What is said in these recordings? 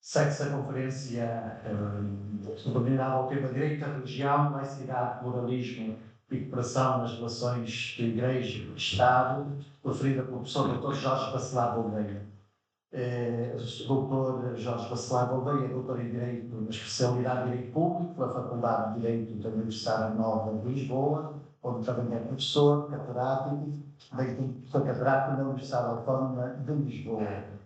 Segue-se a conferência denominada ao tema Direito à Religião, Laicidade, Pluralismo e Cooperação nas Relações de Igreja e Estado, referida pelo professor Dr. Jorge Bacelar Gouveia. O Dr. Jorge Bacelar Gouveia é doutor em Direito, na especialidade de Direito Público, pela Faculdade de Direito da Universidade Nova de Lisboa, onde também é professor catedrático, bem como professor catedrático na Universidade Autónoma de Lisboa.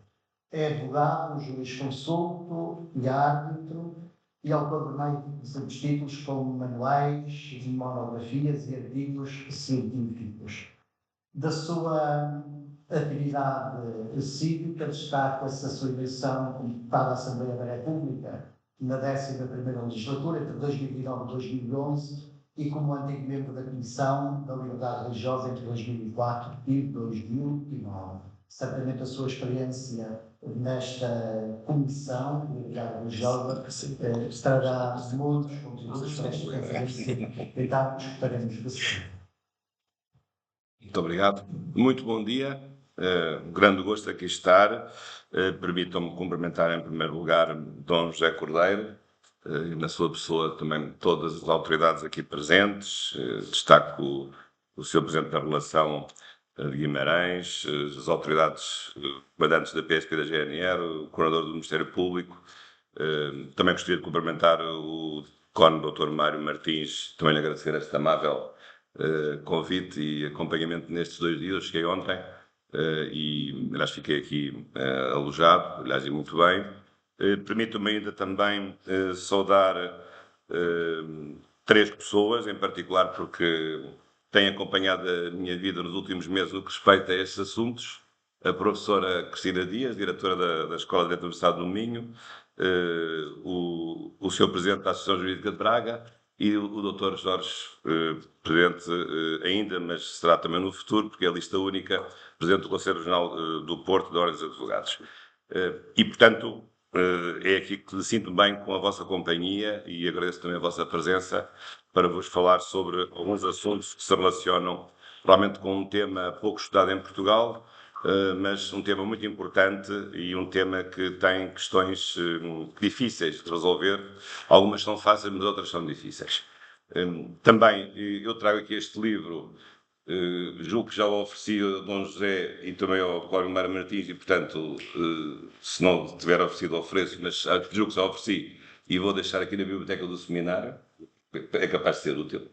É advogado, jurisconsulto e árbitro e autor de mais de títulos como manuais, monografias e artigos científicos. Da sua atividade cívica destaca-se a sua eleição como deputado da Assembleia da República na 11ª legislatura, entre 2009 e 2011, e como antigo membro da Comissão da Liberdade Religiosa entre 2004 e 2009. Certamente a sua experiência nesta comissão de liberdade religiosa trará muitos contributos para esta conferência. Então, escutaremos você. Muito obrigado. Muito bom dia. Grande gosto aqui estar. Permitam-me cumprimentar em primeiro lugar Dom José Cordeiro e na sua pessoa também todas as autoridades aqui presentes. Destaco o Sr. Presidente da Relação de Guimarães, as autoridades comandantes da PSP e da GNR, o Coordenador do Ministério Público. Também gostaria de cumprimentar o Cónigo Dr. Mário Martins, também lhe agradecer este amável convite e acompanhamento nestes 2 dias. Cheguei ontem e, aliás, fiquei aqui alojado, aliás, e muito bem. Permito-me ainda também saudar 3 pessoas, em particular porque têm acompanhado a minha vida nos últimos meses no que respeita a estes assuntos. A professora Cristina Dias, diretora da Escola de Direito da Universidade do Minho, o Sr. Presidente da Associação Jurídica de Braga e o Dr. Jorge, Presidente ainda, mas será também no futuro, porque é a lista única, Presidente do Conselho Regional do Porto, da Ordem dos Advogados. E, portanto, é aqui que sinto bem com a vossa companhia e agradeço também a vossa presença para vos falar sobre alguns assuntos que se relacionam realmente com um tema pouco estudado em Portugal, mas um tema muito importante e um tema que tem questões difíceis de resolver. Algumas são fáceis, mas outras são difíceis. Também eu trago aqui este livro, julgo que já o ofereci a Dom José e também ao Cláudio Mário Martins e, portanto, se não tiver oferecido, ofereço, mas julgo que já ofereci e vou deixar aqui na biblioteca do seminário. É capaz de ser útil.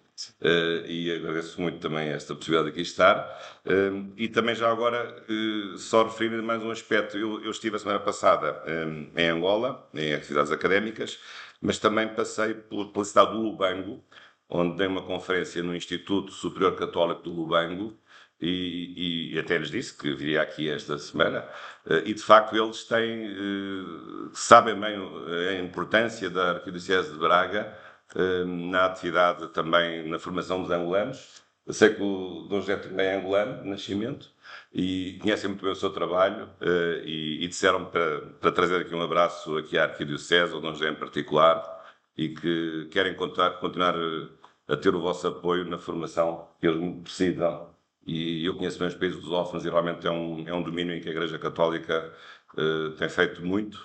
E agradeço muito também esta possibilidade de aqui estar. E também já agora, só referir mais um aspecto. Eu estive a semana passada em Angola, em atividades académicas, mas também passei pela cidade do Lubango, onde dei uma conferência no Instituto Superior Católico do Lubango, e até lhes disse que viria aqui esta semana, e de facto eles sabem bem a importância da Arquidiocese de Braga na atividade também na formação dos angolanos. Eu sei que o Dom José também é angolano de nascimento e conhecem muito bem o seu trabalho e disseram para trazer aqui um abraço aqui à Arquidiocese, ao Dom José em particular, e que querem continuar a ter o vosso apoio na formação que eles precisam. E eu conheço bem os países lusófonos e realmente é um domínio em que a Igreja Católica tem feito muito,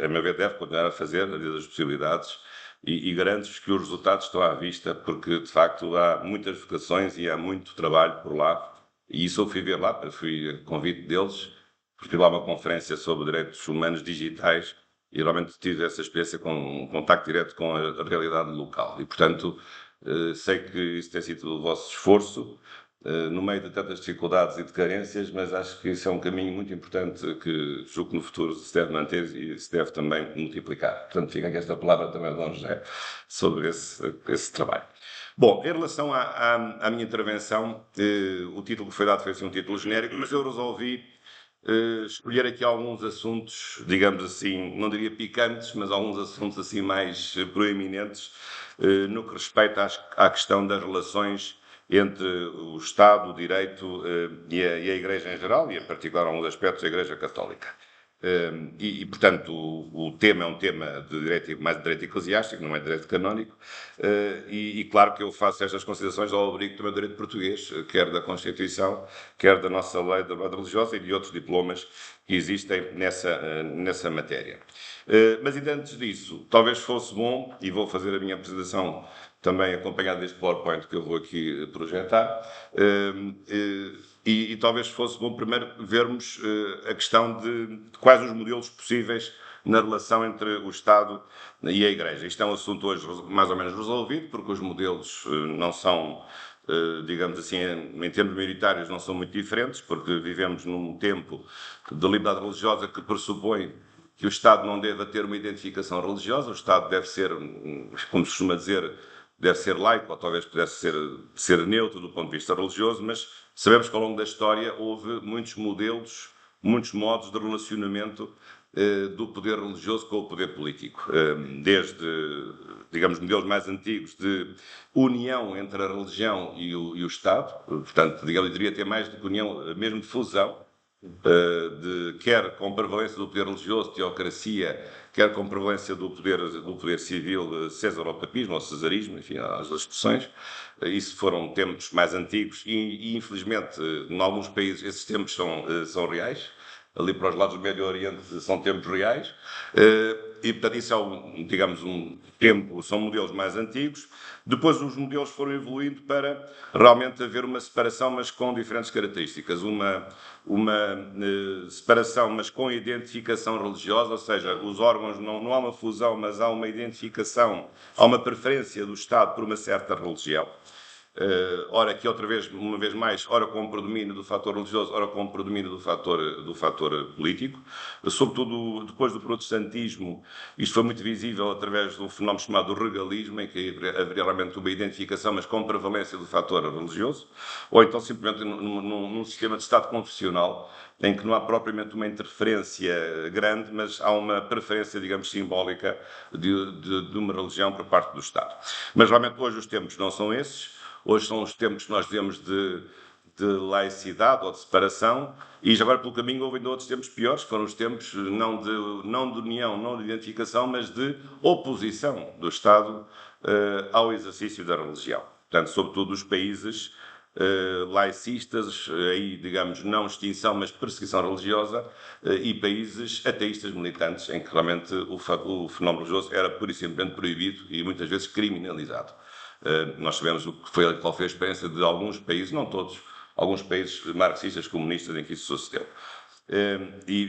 a meu ver deve continuar a fazer, na medida das possibilidades, e garanto-vos que os resultados estão à vista, porque de facto há muitas vocações e há muito trabalho por lá, e isso eu fui ver lá, fui a convite deles, fui lá uma conferência sobre direitos humanos digitais, e realmente tive essa experiência com um contacto direto com a realidade local, e portanto sei que isso tem sido o vosso esforço, no meio de tantas dificuldades e de carências, mas acho que isso é um caminho muito importante que julgo que no futuro se deve manter e se deve também multiplicar. Portanto, fica aqui esta palavra também ao Dom José sobre esse trabalho. Bom, em relação à minha intervenção, o título que foi dado foi assim um título genérico, mas eu resolvi escolher aqui alguns assuntos, digamos assim, não diria picantes, mas alguns assuntos assim mais proeminentes no que respeita à questão das relações entre o Estado, o direito e a Igreja em geral, e em particular alguns aspectos da Igreja Católica. Portanto, o tema é um tema de direito, mais de direito eclesiástico, não é de direito canónico, claro que eu faço estas considerações ao abrigo também do direito português, quer da Constituição, quer da nossa lei da verdade religiosa e de outros diplomas que existem nessa matéria. Mas ainda antes disso, talvez fosse bom, e vou fazer a minha apresentação também acompanhado deste PowerPoint que eu vou aqui projetar, talvez fosse bom primeiro vermos a questão de quais os modelos possíveis na relação entre o Estado e a Igreja. Isto é um assunto hoje mais ou menos resolvido, porque os modelos não são, digamos assim, em termos maioritários, não são muito diferentes, porque vivemos num tempo de liberdade religiosa que pressupõe que o Estado não deve ter uma identificação religiosa, o Estado deve ser, como se costuma dizer, deve ser laico, ou talvez pudesse ser neutro do ponto de vista religioso, mas sabemos que ao longo da história houve muitos modelos, muitos modos de relacionamento do poder religioso com o poder político. Desde, digamos, modelos mais antigos de união entre a religião e o Estado, portanto, digamos, diria ter mais de união, mesmo de fusão, quer com prevalência do poder religioso, teocracia, quer com prevalência do poder civil, César ou papismo, ou cesarismo, enfim, as expressões. Isso foram tempos mais antigos e infelizmente, em alguns países, esses tempos são reais. Ali para os lados do Médio Oriente são tempos reais. Portanto, isso é, digamos, um tempo, são modelos mais antigos. Depois os modelos foram evoluindo para realmente haver uma separação, mas com diferentes características. Uma separação, mas com identificação religiosa, ou seja, os órgãos, não há uma fusão, mas há uma identificação, há uma preferência do Estado por uma certa religião. Ora aqui outra vez, uma vez mais, ora com o predomínio do fator religioso, ora com o predomínio do fator político. Sobretudo depois do protestantismo, isto foi muito visível através de um fenómeno chamado regalismo, em que haveria realmente uma identificação, mas com prevalência do fator religioso, ou então simplesmente num sistema de Estado confessional, em que não há propriamente uma interferência grande, mas há uma preferência, digamos, simbólica de uma religião por parte do Estado. Mas realmente hoje os tempos não são esses. Hoje são os tempos que nós vivemos de laicidade ou de separação, e já agora pelo caminho houve ainda outros tempos piores, que foram os tempos não de união, não de identificação, mas de oposição do Estado ao exercício da religião. Portanto, sobretudo os países laicistas, aí digamos não extinção, mas perseguição religiosa, e países ateístas militantes, em que realmente o fenómeno religioso era pura e simplesmente proibido e muitas vezes criminalizado. Nós sabemos qual foi a experiência de alguns países, não todos, alguns países marxistas, comunistas, em que isso sucedeu.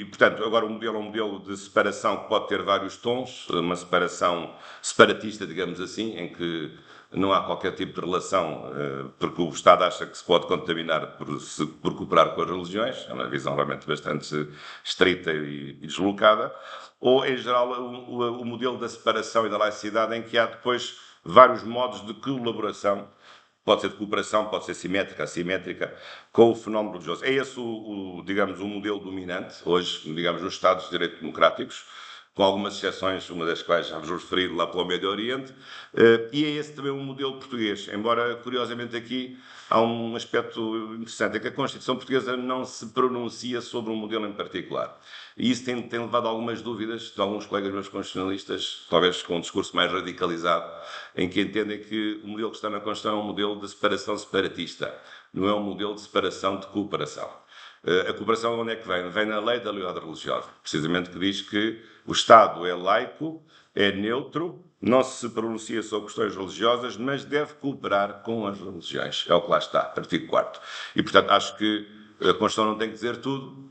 Portanto, agora o modelo é um modelo de separação que pode ter vários tons, uma separação separatista, digamos assim, em que não há qualquer tipo de relação, porque o Estado acha que se pode contaminar por cooperar com as religiões, é uma visão realmente bastante estrita e deslocada, ou, em geral, o modelo da separação e da laicidade, em que há depois vários modos de colaboração, pode ser de cooperação, pode ser simétrica, assimétrica, com o fenómeno religioso. É esse, digamos, o modelo dominante, hoje, digamos, nos Estados de Direito Democráticos, com algumas exceções, uma das quais já vos referi lá pelo Médio Oriente, e é esse também o modelo português, embora, curiosamente, aqui há um aspecto interessante, é que a Constituição Portuguesa não se pronuncia sobre um modelo em particular. E isso tem levado a algumas dúvidas de alguns colegas meus constitucionalistas, talvez com um discurso mais radicalizado, em que entendem que o modelo que está na Constituição é um modelo de separação separatista, não é um modelo de separação de cooperação. A cooperação onde é que vem? Vem na lei da liberdade religiosa, precisamente, que diz que o Estado é laico, é neutro, não se pronuncia sobre questões religiosas, mas deve cooperar com as religiões. É o que lá está, artigo 4º. E, portanto, acho que a Constituição não tem que dizer tudo,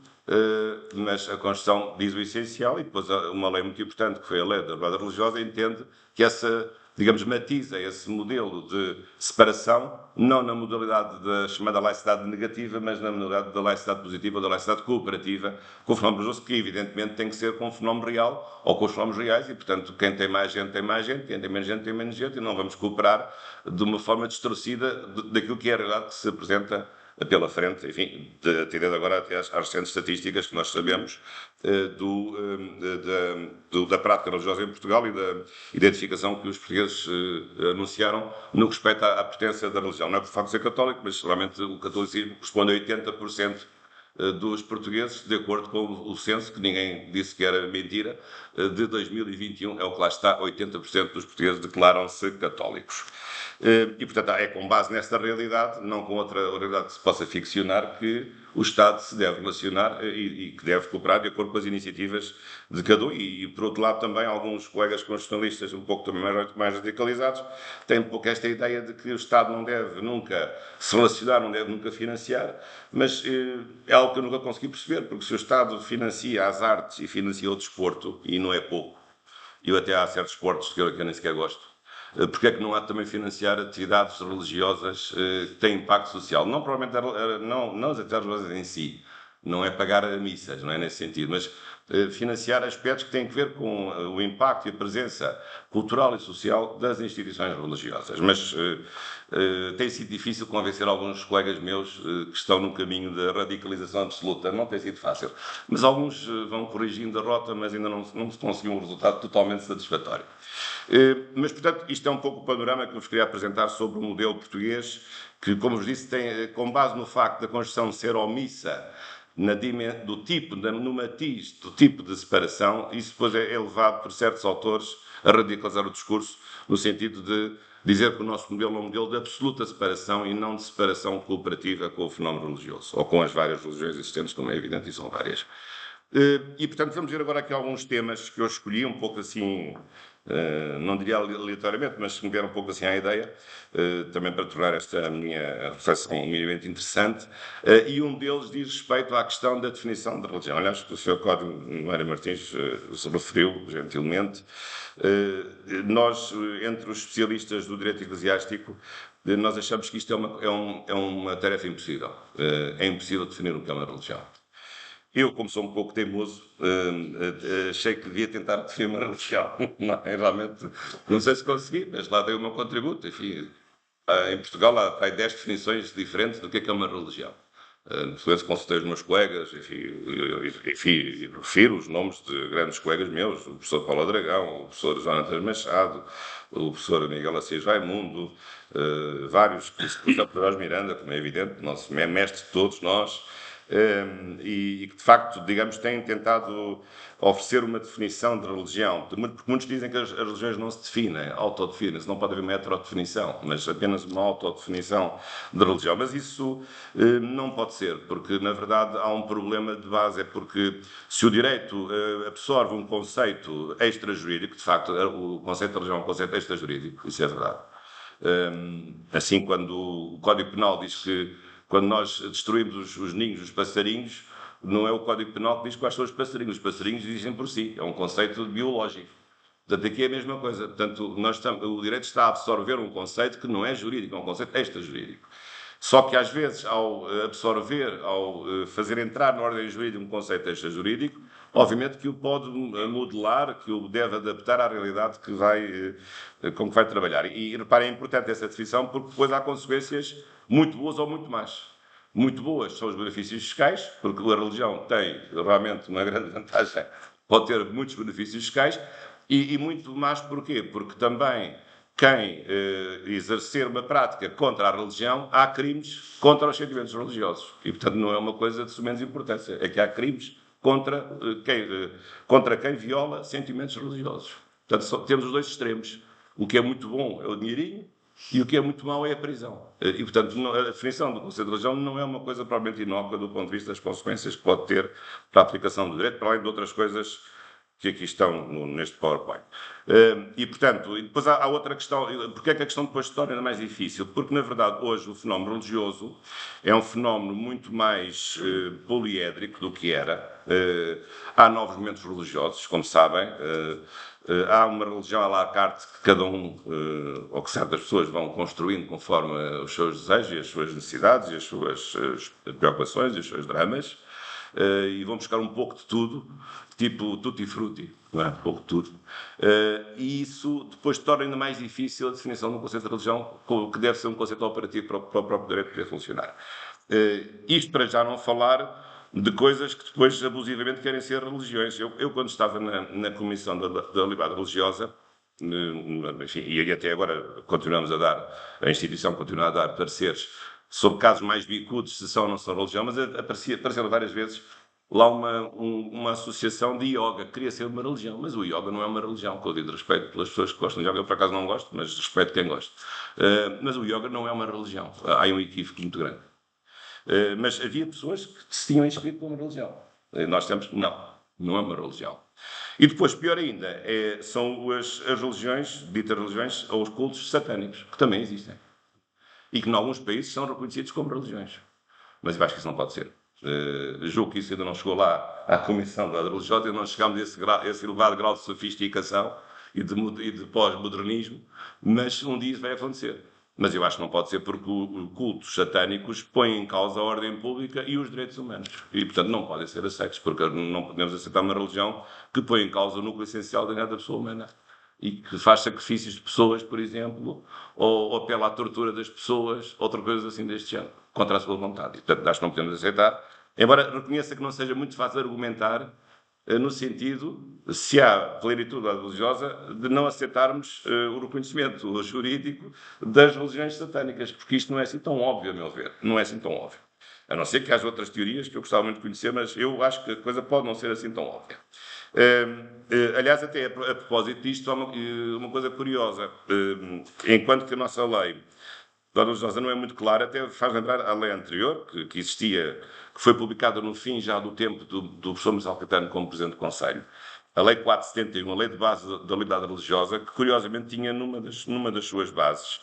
mas a Constituição diz o essencial, e depois uma lei muito importante, que foi a lei da liberdade religiosa, entende que essa, digamos, matiza esse modelo de separação, não na modalidade da chamada laicidade negativa, mas na modalidade da laicidade positiva ou da laicidade cooperativa, com o fenómeno religioso, que evidentemente tem que ser com o fenómeno real ou com os fenómenos reais, e portanto quem tem mais gente tem mais gente, quem tem menos gente tem menos gente, e não vamos cooperar de uma forma distorcida daquilo que é a realidade que se apresenta pela frente, enfim, atendendo agora até às recentes estatísticas que nós sabemos da prática religiosa em Portugal e da identificação que os portugueses anunciaram no que respeita à pertença da religião. Não é por facto de ser católico, mas realmente o catolicismo corresponde a 80% dos portugueses, de acordo com o censo, que ninguém disse que era mentira, de 2021, é o que lá está, 80% dos portugueses declaram-se católicos. E, portanto, é com base nesta realidade, não com outra realidade que se possa ficcionar, que o Estado se deve relacionar e que deve cooperar de acordo com as iniciativas de cada um. E, por outro lado, também alguns colegas constitucionalistas, um pouco também mais radicalizados, têm um pouco esta ideia de que o Estado não deve nunca se relacionar, não deve nunca financiar, mas é algo que eu nunca consegui perceber, porque se o Estado financia as artes e financia o desporto, e não é pouco, eu até há certos esportes que eu nem sequer gosto, porque é que não há também financiar atividades religiosas que têm impacto social? Não provavelmente não as atividades religiosas em si, não é pagar missas, não é nesse sentido, mas financiar aspectos que têm a ver com o impacto e a presença cultural e social das instituições religiosas. Mas tem sido difícil convencer alguns colegas meus que estão no caminho da radicalização absoluta. Não tem sido fácil. Mas alguns vão corrigindo a rota, mas ainda não se conseguiu um resultado totalmente satisfatório. Mas, portanto, isto é um pouco o panorama que eu vos queria apresentar sobre o modelo português, que, como vos disse, tem, com base no facto da Constituição ser omissa no matiz do tipo de separação, isso depois é levado por certos autores a radicalizar o discurso, no sentido de dizer que o nosso modelo é um modelo de absoluta separação e não de separação cooperativa com o fenómeno religioso, ou com as várias religiões existentes, como é evidente, e são várias. E, portanto, vamos ver agora aqui alguns temas que eu escolhi, um pouco assim, não diria aleatoriamente, mas que me deram um pouco assim à ideia, também para tornar esta minha reflexão minimamente interessante, e um deles diz respeito à questão da definição de religião. Aliás, o Sr. Código Mário Martins se referiu gentilmente. Nós, entre os especialistas do direito eclesiástico, nós achamos que isto é uma tarefa impossível. É impossível definir o que é uma religião. Eu, como sou um pouco teimoso, achei que devia tentar definir uma religião. Não, realmente, não sei se consegui, mas lá dei o meu contributo. Enfim, em Portugal há 10 definições diferentes do que é uma religião. Depois consultei os meus colegas, enfim, refiro os nomes de grandes colegas meus, o professor Paulo Dragão, o professor Jonathan Machado, o professor Miguel Assis Raimundo, vários, o professor Miranda, como é evidente, nosso mestre de todos nós, e que de facto, digamos, têm tentado oferecer uma definição de religião, porque muitos dizem que as religiões não se definem, autodefinem-se, não pode haver uma heterodefinição, mas apenas uma autodefinição de religião. Mas isso não pode ser, porque na verdade há um problema de base, é porque se o direito absorve um conceito extrajurídico, de facto o conceito de religião é um conceito extrajurídico, isso é verdade. Assim, quando o Código Penal diz que quando nós destruímos os ninhos dos passarinhos, não é o Código Penal que diz quais são os passarinhos existem por si, é um conceito biológico. Portanto, aqui é a mesma coisa. Portanto, o direito está a absorver um conceito que não é jurídico, é um conceito extrajurídico. Só que, às vezes, ao absorver, ao fazer entrar na ordem jurídica um conceito extrajurídico, obviamente que o pode modelar, que o deve adaptar à realidade com que vai trabalhar. E reparem, é importante essa definição, porque depois há consequências muito boas ou muito más. Muito boas são os benefícios fiscais, porque a religião tem realmente uma grande vantagem, pode ter muitos benefícios fiscais, e muito más porquê? Porque também quem exercer uma prática contra a religião, há crimes contra os sentimentos religiosos. E, portanto, não é uma coisa de sumenos importância, é que há crimes contra quem viola sentimentos religiosos. Portanto, temos os dois extremos. O que é muito bom é o dinheirinho, e o que é muito mau é a prisão. E, portanto, a definição do conceito de religião não é uma coisa propriamente inócua do ponto de vista das consequências que pode ter para a aplicação do direito, para além de outras coisas que aqui estão neste PowerPoint. E, portanto, depois há outra questão. Porquê é que a questão depois se torna ainda mais difícil? Porque, na verdade, hoje o fenómeno religioso é um fenómeno muito mais poliédrico do que era. Há novos movimentos religiosos, como sabem. Há uma religião à la carte que cada ou que certas pessoas vão construindo conforme os seus desejos, e as suas necessidades, e as suas preocupações, e os seus dramas, e vão buscar um pouco de tudo, tipo tutti frutti, não é? Um pouco de tudo. E isso depois torna ainda mais difícil a definição do conceito de religião, que deve ser um conceito operativo para o próprio direito poder funcionar. Isto para já não falar de coisas que depois abusivamente querem ser religiões. Eu quando estava na Comissão da Liberdade Religiosa, enfim, e até agora continuamos a dar, a instituição continua a dar pareceres sobre casos mais bicudos, se são ou não são religião, mas apareceram várias vezes lá uma associação de yoga, que queria ser uma religião, mas o yoga não é uma religião, com o devido respeito pelas pessoas que gostam de yoga, eu por acaso não gosto, mas respeito quem gosta. Mas o yoga não é uma religião, há um equívoco muito grande. Mas havia pessoas que se tinham inscrito como religião. Nós temos, não é uma religião. E depois, pior ainda, são as religiões, ditas religiões, ou os cultos satânicos, que também existem. E que, em alguns países, são reconhecidos como religiões. Mas eu acho que isso não pode ser. Julgo que isso ainda não chegou lá à Comissão da Religiosa, ainda não chegámos a esse elevado grau de sofisticação e de pós-modernismo, mas um dia isso vai acontecer. Mas eu acho que não pode ser porque os cultos satânicos põem em causa a ordem pública e os direitos humanos. E, portanto, não podem ser aceitos, porque não podemos aceitar uma religião que põe em causa o núcleo essencial da vida da pessoa humana e que faz sacrifícios de pessoas, por exemplo, ou apela à tortura das pessoas, outra coisa assim deste género, contra a sua vontade. E, portanto, acho que não podemos aceitar, embora reconheça que não seja muito fácil argumentar no sentido, se há plenitude religiosa, de não aceitarmos o reconhecimento jurídico das religiões satânicas, porque isto não é assim tão óbvio, a meu ver. Não é assim tão óbvio. A não ser que haja outras teorias que eu gostava muito de conhecer, mas eu acho que a coisa pode não ser assim tão óbvia. Aliás, até a propósito disto, há uma coisa curiosa. Enquanto que a nossa lei da religiosa não é muito clara, até faz lembrar a lei anterior, que existia, que foi publicada no fim já do tempo do professor Marcelo Caetano como Presidente do Conselho, a Lei 471, a Lei de Base da Liberdade Religiosa, que curiosamente tinha numa das suas bases,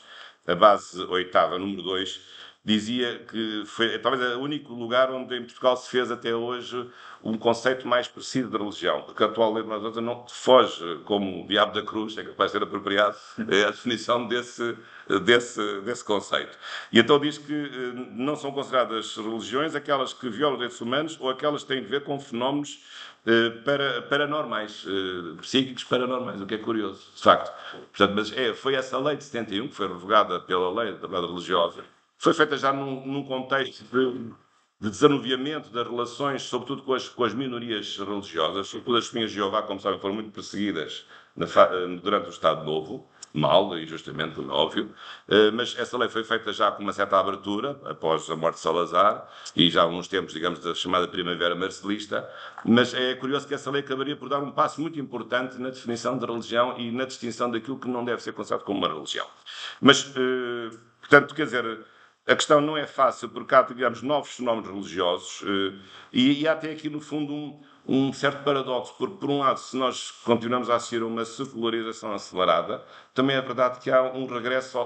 a base 8ª, número 2, dizia que foi talvez o único lugar onde em Portugal se fez até hoje um conceito mais preciso de religião, porque a atual lei de religião não foge, como o diabo da cruz, é capaz de ser apropriado, a definição desse conceito. E então diz que não são consideradas religiões aquelas que violam os direitos humanos ou aquelas que têm a ver com fenómenos paranormais, psíquicos paranormais, o que é curioso, de facto. Portanto, mas foi essa lei de 71, que foi revogada pela lei da liberdade religiosa, foi feita já num contexto de desanuviamento das relações, sobretudo com as minorias religiosas, sobretudo as testemunhas de Jeová, como sabem, foram muito perseguidas durante o Estado Novo, mal e justamente, óbvio, mas essa lei foi feita já com uma certa abertura, após a morte de Salazar, e já há uns tempos, digamos, da chamada Primavera Marcelista, mas é curioso que essa lei acabaria por dar um passo muito importante na definição de religião e na distinção daquilo que não deve ser considerado como uma religião. Mas, portanto, quer dizer, a questão não é fácil, porque há, digamos, novos fenómenos religiosos e há até aqui, no fundo, um certo paradoxo, porque, por um lado, se nós continuamos a assistir a uma secularização acelerada, também é verdade que há um regresso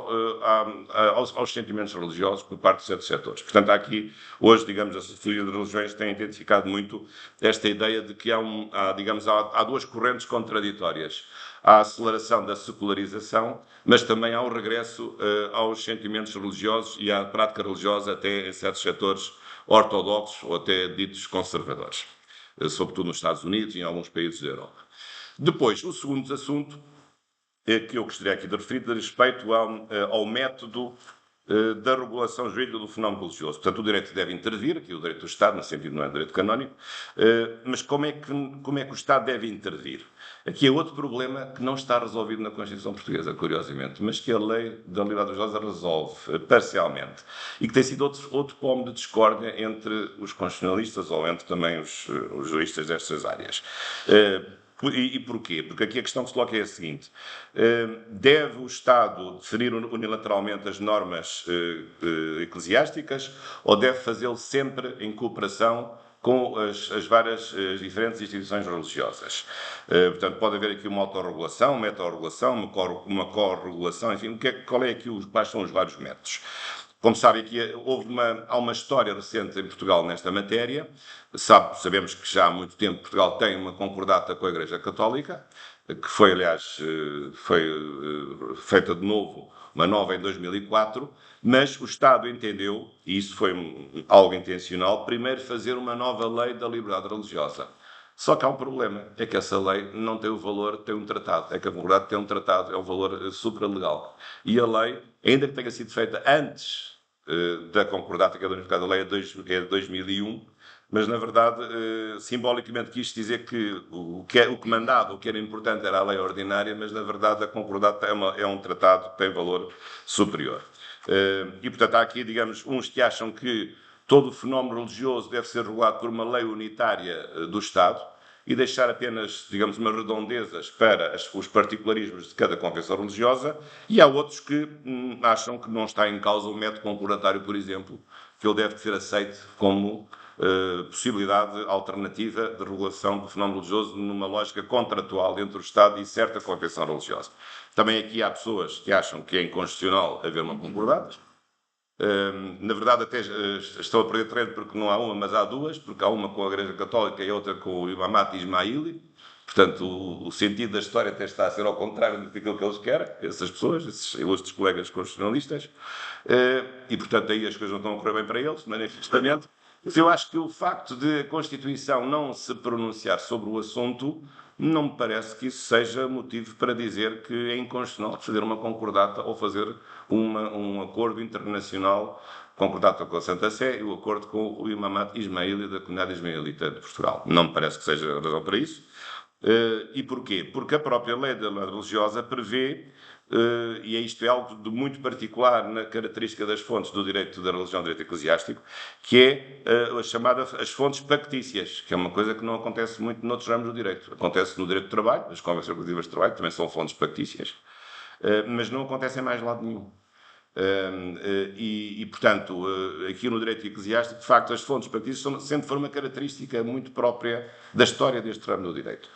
aos sentimentos religiosos por parte de certos setores. Portanto, há aqui, hoje, digamos, a sociologia das religiões tem identificado muito esta ideia de que há duas correntes contraditórias. Há a aceleração da secularização, mas também há o regresso aos sentimentos religiosos e à prática religiosa até em certos setores ortodoxos ou até ditos conservadores, sobretudo nos Estados Unidos e em alguns países da Europa. Depois, o segundo assunto que eu gostaria aqui de referir diz respeito ao método da regulação jurídica do fenómeno religioso. Portanto, o direito deve intervir, aqui o direito do Estado, no sentido não é direito canónico, mas como é que o Estado deve intervir? Aqui é outro problema que não está resolvido na Constituição Portuguesa, curiosamente, mas que a Lei da Liberdade Religiosa resolve parcialmente e que tem sido outro pomo de discórdia entre os constitucionalistas ou entre também os juristas destas áreas. E porquê? Porque aqui a questão que se coloca é a seguinte: deve o Estado definir unilateralmente as normas eclesiásticas ou deve fazê-lo sempre em cooperação com as várias diferentes instituições religiosas? Portanto, pode haver aqui uma autorregulação, uma meta-regulação, uma corregulação, enfim, quais são os vários métodos? Como sabem, aqui há uma história recente em Portugal nesta matéria. Sabemos que já há muito tempo Portugal tem uma concordata com a Igreja Católica, que foi, aliás, feita de novo, uma nova em 2004, mas o Estado entendeu, e isso foi algo intencional, primeiro fazer uma nova lei da liberdade religiosa. Só que há um problema, é que essa lei não tem o valor, tem um tratado. É que a concordata tem um tratado, é um valor supralegal. E a lei, ainda que tenha sido feita antes da concordata, que é a lei é de 2001, mas na verdade, simbolicamente quis dizer que o que mandava, o que era importante era a lei ordinária, mas na verdade a concordata é um tratado que tem valor superior. E, portanto, há aqui, digamos, uns que acham que todo o fenómeno religioso deve ser regulado por uma lei unitária do Estado e deixar apenas, digamos, umas redondezas para os particularismos de cada confissão religiosa, e há outros que acham que não está em causa o método concordatário, por exemplo, que ele deve ser aceito como possibilidade alternativa de regulação do fenómeno religioso numa lógica contratual entre o Estado e certa confissão religiosa. Também aqui há pessoas que acham que é inconstitucional haver uma concordata. Na verdade, até estou a perder terreno porque não há uma, mas há duas, porque há uma com a Igreja Católica e outra com o Imamat Ismaili. Portanto, o sentido da história até está a ser ao contrário daquilo que eles querem, essas pessoas, esses ilustres colegas constitucionalistas. E, portanto, aí as coisas não estão a correr bem para eles, manifestamente. Mas eu acho que o facto de a Constituição não se pronunciar sobre o assunto não me parece que isso seja motivo para dizer que é inconstitucional fazer uma concordata ou fazer um acordo internacional, concordata com a Santa Sé e o acordo com o Imamat Ismaili da comunidade ismaelita de Portugal. Não me parece que seja a razão para isso. E porquê? Porque a própria lei da lei religiosa prevê, e isto é algo de muito particular na característica das fontes do direito da religião, do direito eclesiástico, que é a chamada as fontes factícias, que é uma coisa que não acontece muito noutros ramos do direito. Acontece no direito do trabalho, as convenções coletivas de trabalho também são fontes factícias, mas não acontece em mais lado nenhum. Portanto, aqui no direito eclesiástico, de facto, as fontes factícias sempre foram uma característica muito própria da história deste ramo do direito.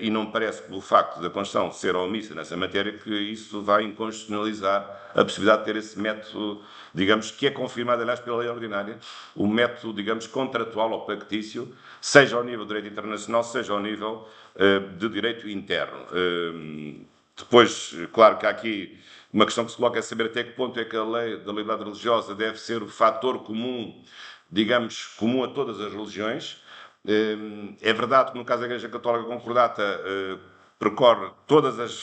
E não me parece que, pelo facto da Constituição ser omissa nessa matéria, que isso vai inconstitucionalizar a possibilidade de ter esse método, digamos, que é confirmado, aliás, pela lei ordinária, o método, digamos, contratual ou factício, seja ao nível do direito internacional, seja ao nível de direito interno. Depois, claro que há aqui uma questão que se coloca é saber até que ponto é que a lei da liberdade religiosa deve ser o fator comum, digamos, comum a todas as religiões. É verdade que no caso da Igreja Católica Concordata percorre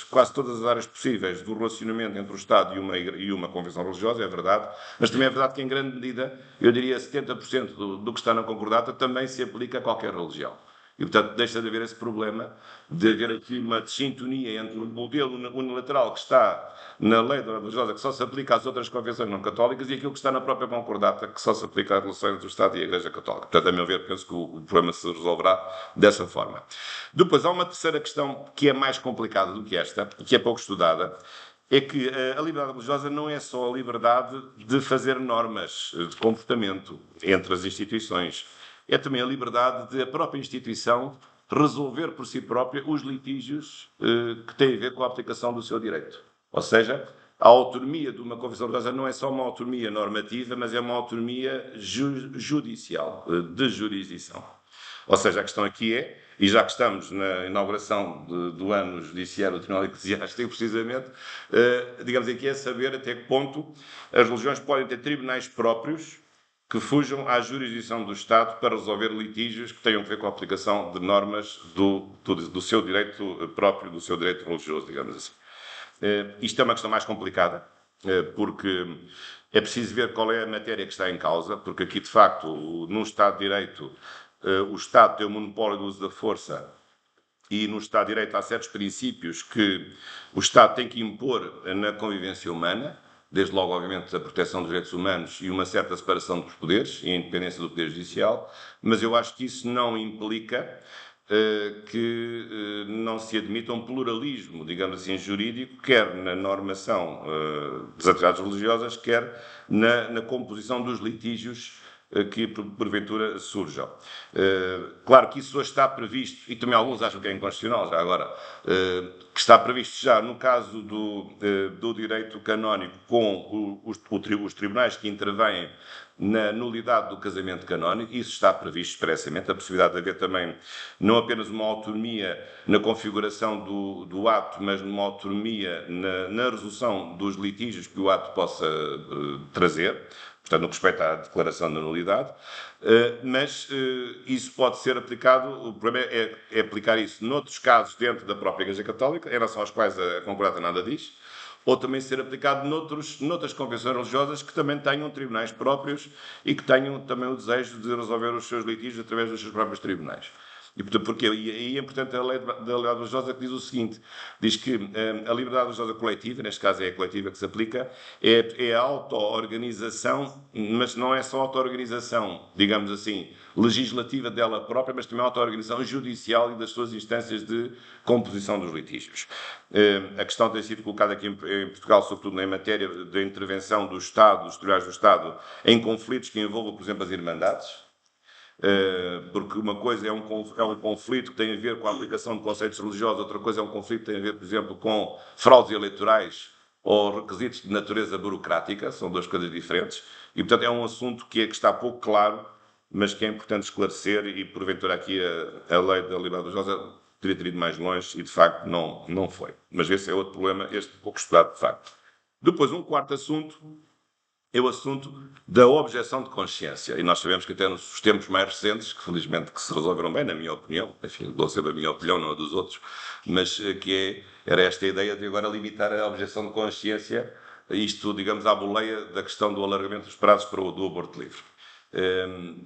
quase todas as áreas possíveis do relacionamento entre o Estado e uma confissão religiosa, é verdade, mas também é verdade que em grande medida, eu diria 70% do que está na Concordata também se aplica a qualquer religião. E, portanto, deixa de haver esse problema de haver aqui uma desintonia entre o modelo unilateral que está na lei da religiosa, que só se aplica às outras confissões não católicas, e aquilo que está na própria concordata, que só se aplica às relações entre o Estado e a Igreja Católica. Portanto, a meu ver, penso que o problema se resolverá dessa forma. Depois, há uma terceira questão que é mais complicada do que esta, que é pouco estudada, é que a liberdade religiosa não é só a liberdade de fazer normas de comportamento entre as instituições. É também a liberdade de a própria instituição resolver por si própria os litígios que têm a ver com a aplicação do seu direito. Ou seja, a autonomia de uma confissão religiosa não é só uma autonomia normativa, mas é uma autonomia judicial, de jurisdição. Ou seja, a questão aqui é, e já que estamos na inauguração do ano judiciário do Tribunal Eclesiástico, precisamente, digamos aqui é saber até que ponto as religiões podem ter tribunais próprios que fujam à jurisdição do Estado para resolver litígios que tenham a ver com a aplicação de normas do seu direito próprio, do seu direito religioso, digamos assim. Isto é uma questão mais complicada, porque é preciso ver qual é a matéria que está em causa, porque aqui, de facto, num Estado de Direito, o Estado tem o monopólio do uso da força e no Estado de Direito há certos princípios que o Estado tem que impor na convivência humana, desde logo, obviamente, a proteção dos direitos humanos e uma certa separação dos poderes e a independência do poder judicial, mas eu acho que isso não implica que não se admita um pluralismo, digamos assim, jurídico, quer na normação das atividades religiosas, quer na composição dos litígios que porventura surjam. Claro que isso hoje está previsto, e também alguns acham que é inconstitucional já agora, que está previsto já no caso do direito canónico com os tribunais que intervêm na nulidade do casamento canónico. Isso está previsto expressamente, a possibilidade de haver também não apenas uma autonomia na configuração do ato, mas uma autonomia na resolução dos litígios que o ato possa trazer, portanto, no que respeita à declaração da nulidade, mas isso pode ser aplicado, o problema é aplicar isso noutros casos dentro da própria Igreja Católica, em relação aos quais a Concordata nada diz, ou também ser aplicado noutras convenções religiosas que também tenham tribunais próprios e que tenham também o desejo de resolver os seus litígios através dos seus próprios tribunais. E, portanto, porquê? E aí é importante a lei da liberdade religiosa que diz o seguinte, diz que a liberdade religiosa coletiva, neste caso é a coletiva que se aplica, é a auto-organização, mas não é só auto-organização, digamos assim, legislativa dela própria, mas também a auto-organização judicial e das suas instâncias de composição dos litígios. A questão tem sido colocada aqui em Portugal, sobretudo em matéria da intervenção do Estado, dos tribunais do Estado, em conflitos que envolvam, por exemplo, as irmandades, porque uma coisa é um conflito que tem a ver com a aplicação de conceitos religiosos, outra coisa é um conflito que tem a ver, por exemplo, com fraudes eleitorais ou requisitos de natureza burocrática, são duas coisas diferentes, e, portanto, é um assunto que está pouco claro, mas que é importante esclarecer, e, porventura, aqui a lei da liberdade religiosa teria ido mais longe, e, de facto, não foi. Mas esse é outro problema, este pouco estudado, de facto. Depois, um quarto assunto é o assunto da objeção de consciência. E nós sabemos que até nos tempos mais recentes, que felizmente que se resolveram bem, na minha opinião, enfim, dou sempre a minha opinião, não a dos outros, mas era esta a ideia de agora limitar a objeção de consciência, isto, digamos, à boleia da questão do alargamento dos prazos para do aborto livre.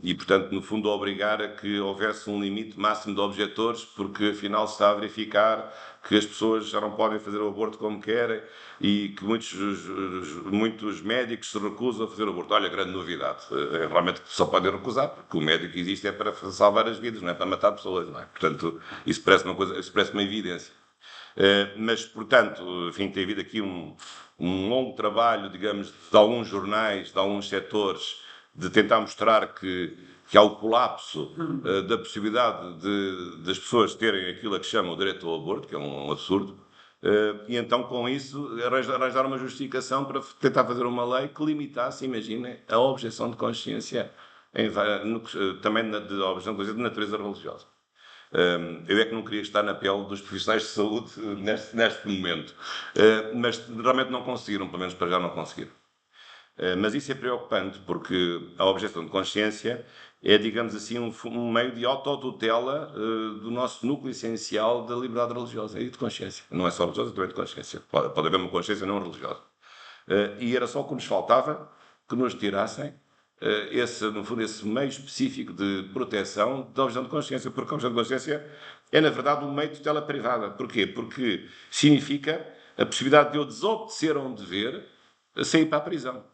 E, portanto, no fundo, obrigar a que houvesse um limite máximo de objetores, porque afinal se está a verificar que as pessoas já não podem fazer o aborto como querem e que muitos médicos se recusam a fazer o aborto. Olha, grande novidade. Realmente só podem recusar, porque o médico existe é para salvar as vidas, não é para matar pessoas, não é? Portanto, isso parece uma evidência. Mas, portanto, enfim, tem havido aqui um longo trabalho, digamos, de alguns jornais, de alguns setores, de tentar mostrar que há o colapso da possibilidade das pessoas terem aquilo a que chamam o direito ao aborto, que é um absurdo, e então com isso arranjar uma justificação para tentar fazer uma lei que limitasse, imaginem, a objeção de consciência, também de objeção de consciência de natureza religiosa. Eu é que não queria estar na pele dos profissionais de saúde neste momento, mas realmente não conseguiram, pelo menos para já não conseguiram. Mas isso é preocupante, porque a objeção de consciência é, digamos assim, um meio de autotutela do nosso núcleo essencial da liberdade religiosa e de consciência. Não é só religiosa, também de consciência. Pode haver uma consciência não religiosa. E era só o que nos faltava que nos tirassem no fundo, esse meio específico de proteção da objeção de consciência, porque a objeção de consciência é, na verdade, um meio de tutela privada. Porquê? Porque significa a possibilidade de eu desobedecer a um dever sair para a prisão.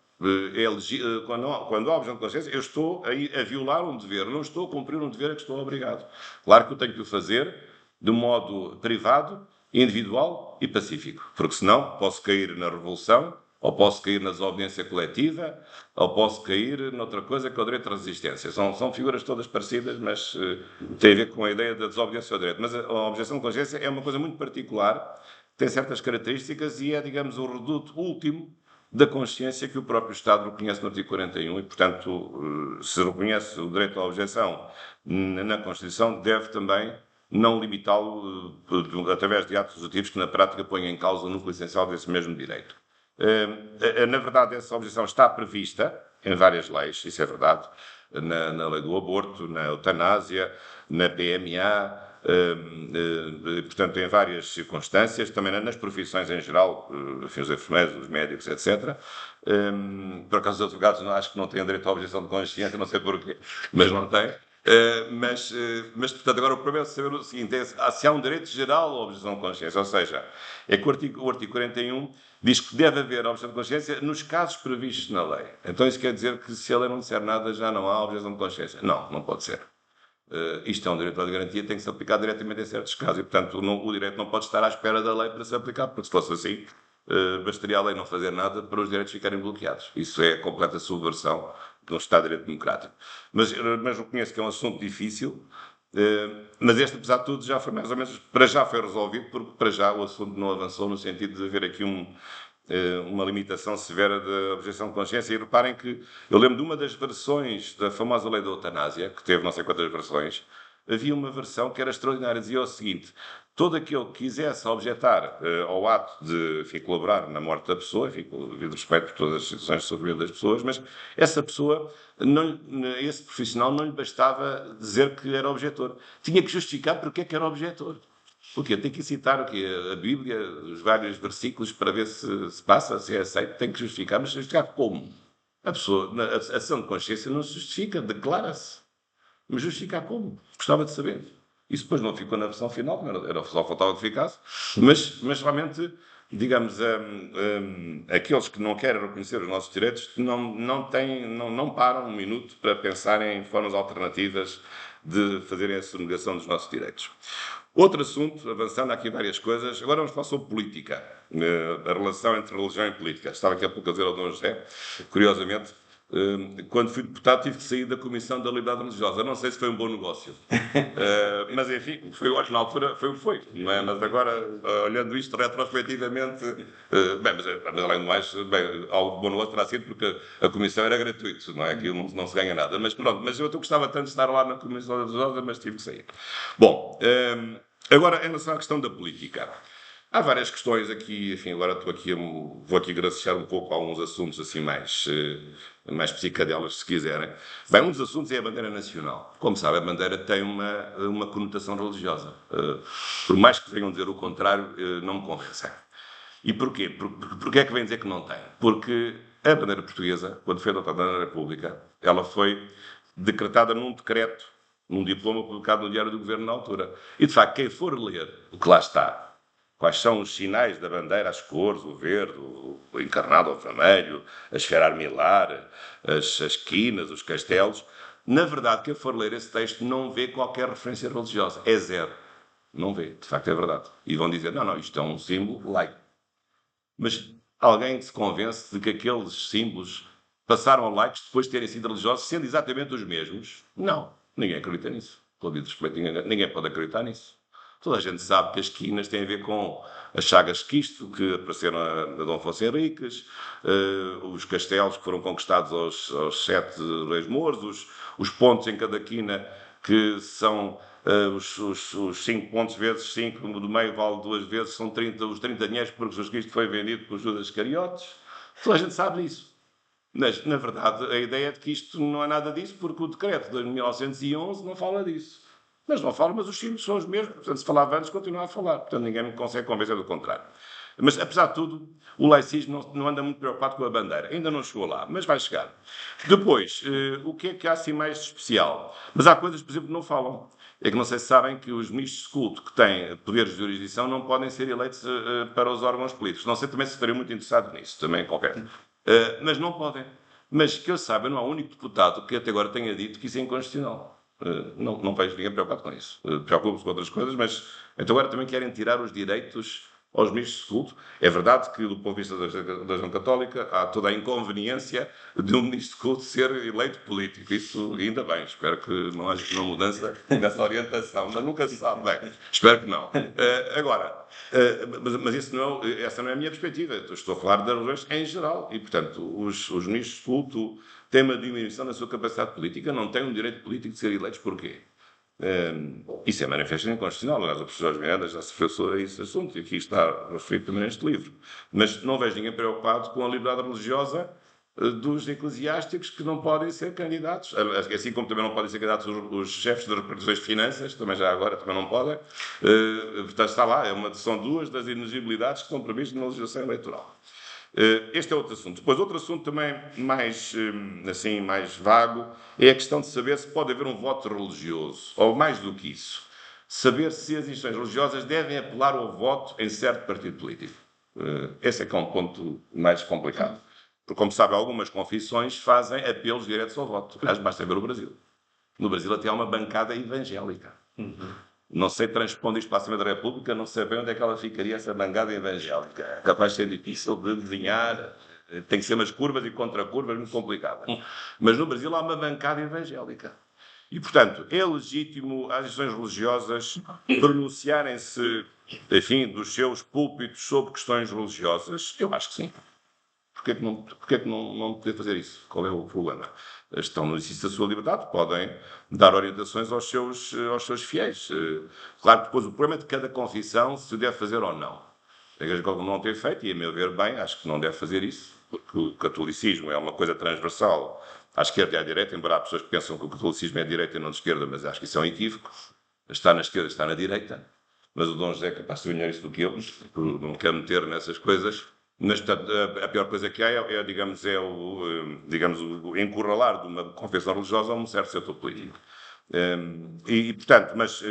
Quando há objeção de consciência, eu estou a violar um dever, não estou a cumprir um dever a que estou obrigado. Claro que eu tenho que o fazer de modo privado, individual e pacífico, porque senão posso cair na revolução, ou posso cair na desobediência coletiva, ou posso cair noutra coisa que é o direito à resistência. São figuras todas parecidas, mas tem a ver com a ideia da desobediência ao direito. Mas a objeção de consciência é uma coisa muito particular, tem certas características e é, digamos, o reduto último da consciência que o próprio Estado reconhece no artigo 41 e, portanto, se reconhece o direito à objeção na Constituição, deve também não limitá-lo através de atos legislativos que, na prática, ponham em causa o núcleo essencial desse mesmo direito. Na verdade, essa objeção está prevista em várias leis, isso é verdade, na lei do aborto, na eutanásia, na PMA, portanto, em várias circunstâncias, também nas profissões em geral, enfim, os enfermeiros, os médicos, etc. Por acaso, os advogados acho que não têm direito à objeção de consciência, não sei porquê, mas não têm. Mas, portanto, agora o problema é saber o seguinte, se há um direito geral à objeção de consciência, ou seja, é que o artigo 41 diz que deve haver a objeção de consciência nos casos previstos na lei. Então isso quer dizer que se a lei não disser nada já não há objeção de consciência? Não pode ser. Isto é um direito de garantia, tem que se aplicar diretamente em certos casos e, portanto, o direito não pode estar à espera da lei para se aplicar, porque se fosse assim, bastaria a lei não fazer nada para os direitos ficarem bloqueados. Isso é a completa subversão de um Estado de Direito Democrático. Mas reconheço que é um assunto difícil, mas este, apesar de tudo, já foi mais ou menos, para já foi resolvido, porque para já o assunto não avançou no sentido de haver aqui uma limitação severa da objeção de consciência. E reparem que eu lembro de uma das versões da famosa lei da eutanásia, que teve não sei quantas versões, havia uma versão que era extraordinária, dizia o seguinte: todo aquele que quisesse objetar ao ato de, enfim, colaborar na morte da pessoa, enfim, com o devido respeito por todas as situações de sofrimento das pessoas, mas essa pessoa, esse profissional, não lhe bastava dizer que era objetor. Tinha que justificar porque é que era objetor. O quê? Tem que citar o quê? A Bíblia, os vários versículos para ver se passa, se é aceito. Tem que justificar, mas justificar como? A pessoa, a ação de consciência não se justifica, declara-se. Mas justificar como? Gostava de saber. Isso depois não ficou na versão final, era só faltava que ficasse, mas realmente, digamos, aqueles que não querem reconhecer os nossos direitos não param um minuto para pensarem em formas alternativas de fazerem a sonegação dos nossos direitos. Outro assunto, avançando aqui várias coisas, agora vamos falar sobre política, a relação entre religião e política. Estava aqui há pouco a dizer ao Dom José, curiosamente, quando fui deputado tive que sair da Comissão da Liberdade Religiosa. Não sei se foi um bom negócio, mas enfim, na altura foi o que foi. Não é? Mas agora, olhando isto retrospectivamente, mas além do mais, algo bom negócio terá sido porque a Comissão era gratuita, não é? Aquilo não se ganha nada. Mas pronto, mas eu gostava tanto de estar lá na Comissão da Religiosa, mas tive que sair. Bom, agora em relação à questão da política. Há várias questões aqui, enfim, agora vou aqui gracejar um pouco alguns assuntos assim mais psicadelas, se quiserem. Bem, um dos assuntos é a bandeira nacional. Como sabe, a bandeira tem uma conotação religiosa. Por mais que venham dizer o contrário, não me convencem. E porquê? Porquê é que vem dizer que não tem? Porque a bandeira portuguesa, quando foi adotada na República, ela foi decretada num decreto, num diploma publicado no Diário do Governo na altura. E, de facto, quem for ler o que lá está, quais são os sinais da bandeira, as cores, o verde, o encarnado, o vermelho, a esfera armilar, as quinas, os castelos. Na verdade, quem for ler esse texto não vê qualquer referência religiosa. É zero. Não vê. De facto, é verdade. E vão dizer, não, isto é um símbolo laico. Mas alguém se convence de que aqueles símbolos passaram a laicos depois de terem sido religiosos, sendo exatamente os mesmos? Não. Ninguém acredita nisso. Com devido respeito, ninguém pode acreditar nisso. Toda a gente sabe que as quinas têm a ver com as chagas quisto, que apareceram a Dom Afonso Henriques, os castelos que foram conquistados aos 7 reis mouros, os pontos em cada quina que são os 5 pontos vezes 5, do meio vale 2 vezes, são 30, os 30 dinheiros porque Jesus Cristo foi vendido por Judas Iscariotes. Toda a gente sabe disso. Mas, na verdade, a ideia é de que isto não é nada disso, porque o decreto de 1911 não fala disso. Mas não fala, mas os símbolos são os mesmos. Portanto, se falava antes, continua a falar. Portanto, ninguém me consegue convencer do contrário. Mas, apesar de tudo, o laicismo não anda muito preocupado com a bandeira. Ainda não chegou lá, mas vai chegar. Depois, o que é que há assim mais de especial? Mas há coisas, por exemplo, que não falam. É que não sei se sabem que os ministros de culto que têm poderes de jurisdição não podem ser eleitos para os órgãos políticos. Não sei também se estaria muito interessado nisso, também qualquer. Mas não podem. Mas que eu saiba, não há um único deputado que até agora tenha dito que isso é inconstitucional. Não vejo ninguém preocupado com isso. Preocupo-se com outras coisas, mas então agora também querem tirar os direitos aos ministros de culto. É verdade que, do ponto de vista da Igreja Católica, há toda a inconveniência de um ministro de culto ser eleito político. Isso ainda bem. Espero que não haja uma mudança nessa orientação, mas nunca se sabe bem. Espero que não. Mas essa não é a minha perspectiva. Estou a falar das religiões em geral. E, portanto, os ministros de culto têm uma diminuição na sua capacidade política, não têm um direito político de ser eleitos. Porquê? Isso é manifestamente inconstitucional. Aliás, o professor Jorge Miranda já se referiu sobre esse assunto e aqui está referido também neste livro. Mas não vejo ninguém preocupado com a liberdade religiosa dos eclesiásticos que não podem ser candidatos, assim como também não podem ser candidatos os chefes das repartições de finanças, também já agora também não podem. Portanto, está lá, são duas das inexigibilidades que estão previstas na legislação eleitoral. Este é outro assunto. Depois, outro assunto também mais vago é a questão de saber se pode haver um voto religioso, ou mais do que isso, saber se as instituições religiosas devem apelar ao voto em certo partido político. Esse é que é um ponto mais complicado. Porque, como sabe, algumas confissões fazem apelos diretos ao voto. Aliás, basta ver o Brasil. No Brasil até há uma bancada evangélica. Não sei transpor isto para a Assembleia da República, não sei bem onde é que ela ficaria, essa bancada evangélica. É capaz de ser difícil de desenhar, tem que ser umas curvas e contracurvas muito complicadas. Mas no Brasil há uma bancada evangélica. E, portanto, é legítimo as instituições religiosas pronunciarem-se, enfim, dos seus púlpitos sobre questões religiosas? Eu acho que sim. Porquê que não poder fazer isso? Qual é o problema? Estão no exercício da sua liberdade, podem dar orientações aos seus fiéis. Claro que depois o problema é de cada confissão se o deve fazer ou não. A Igreja Católica não tem feito, e a meu ver bem, acho que não deve fazer isso, porque o catolicismo é uma coisa transversal à esquerda e à direita, embora há pessoas que pensam que o catolicismo é de direita e não de esquerda, mas acho que isso é um equívoco. Está na esquerda, está na direita. Mas o Dom José é capaz de sublinhar isso do que eu, não quero meter nessas coisas. Mas, portanto, a pior coisa que há digamos, o encurralar de uma confissão religiosa a um certo setor político. Portanto, mas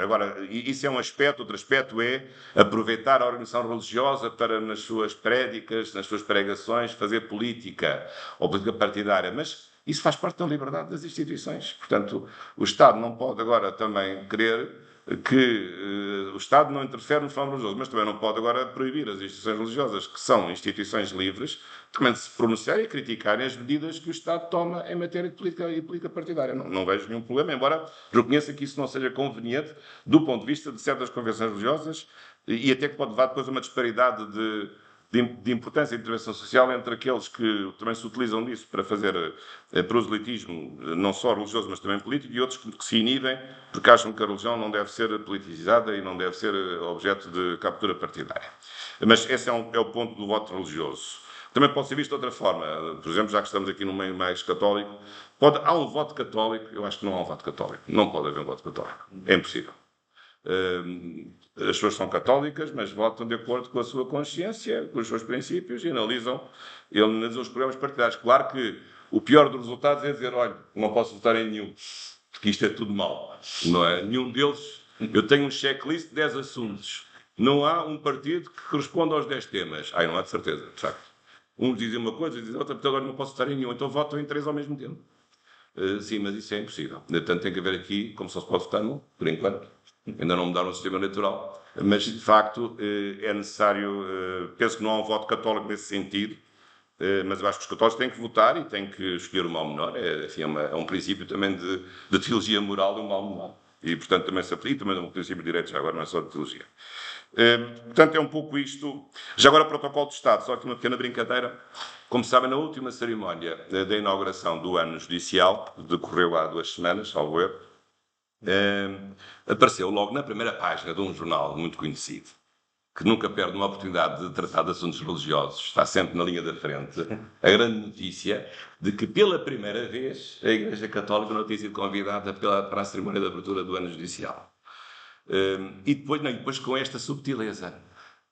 agora, isso é um aspecto. Outro aspecto é aproveitar a organização religiosa para, nas suas prédicas, nas suas pregações, fazer política ou política partidária. Mas isso faz parte da liberdade das instituições. Portanto, o Estado não pode agora também querer que o Estado não interfere no fenómeno religioso, mas também não pode agora proibir as instituições religiosas, que são instituições livres, também de se pronunciarem e criticarem as medidas que o Estado toma em matéria de política e política partidária. Não vejo nenhum problema, embora reconheça que isso não seja conveniente do ponto de vista de certas convenções religiosas e até que pode levar depois a uma disparidade de importância e intervenção social entre aqueles que também se utilizam disso para fazer proselitismo, não só religioso, mas também político, e outros que se inibem porque acham que a religião não deve ser politicizada e não deve ser objeto de captura partidária. Mas esse é o ponto do voto religioso. Também pode ser visto de outra forma. Por exemplo, já que estamos aqui no meio mais católico, há um voto católico. Eu acho que não há um voto católico. Não pode haver um voto católico. É impossível. As pessoas são católicas, mas votam de acordo com a sua consciência, com os seus princípios e analisam os programas partidários. Claro que o pior dos resultados é dizer, olha, não posso votar em nenhum, porque isto é tudo mau. Não é? Nenhum deles... Eu tenho um checklist de 10 assuntos. Não há um partido que corresponda aos 10 temas. Não há de certeza, de facto. Uns dizem uma coisa, dizem outra, portanto agora não posso votar em nenhum, então votam em 3 ao mesmo tempo. Sim, mas isso é impossível. Portanto, tem que haver aqui, como só se pode votar num, por enquanto. Ainda não mudaram o sistema eleitoral. Mas, de facto, é necessário... penso que não há um voto católico nesse sentido, mas eu acho que os católicos têm que votar e têm que escolher o mal menor. É um princípio também de teologia moral do mal menor. E, portanto, também se aplica, também é um princípio de direito, já agora não é só de teologia. Portanto, é um pouco isto. Já agora, o protocolo de Estado, só aqui uma pequena brincadeira. Como sabem, na última cerimónia da inauguração do ano judicial, que decorreu há 2 semanas, salvo erro, apareceu logo na primeira página de um jornal muito conhecido, que nunca perde uma oportunidade de tratar de assuntos religiosos, está sempre na linha da frente, a grande notícia de que, pela primeira vez, a Igreja Católica não tinha sido convidada para a cerimónia de abertura do ano judicial. E depois com esta subtileza.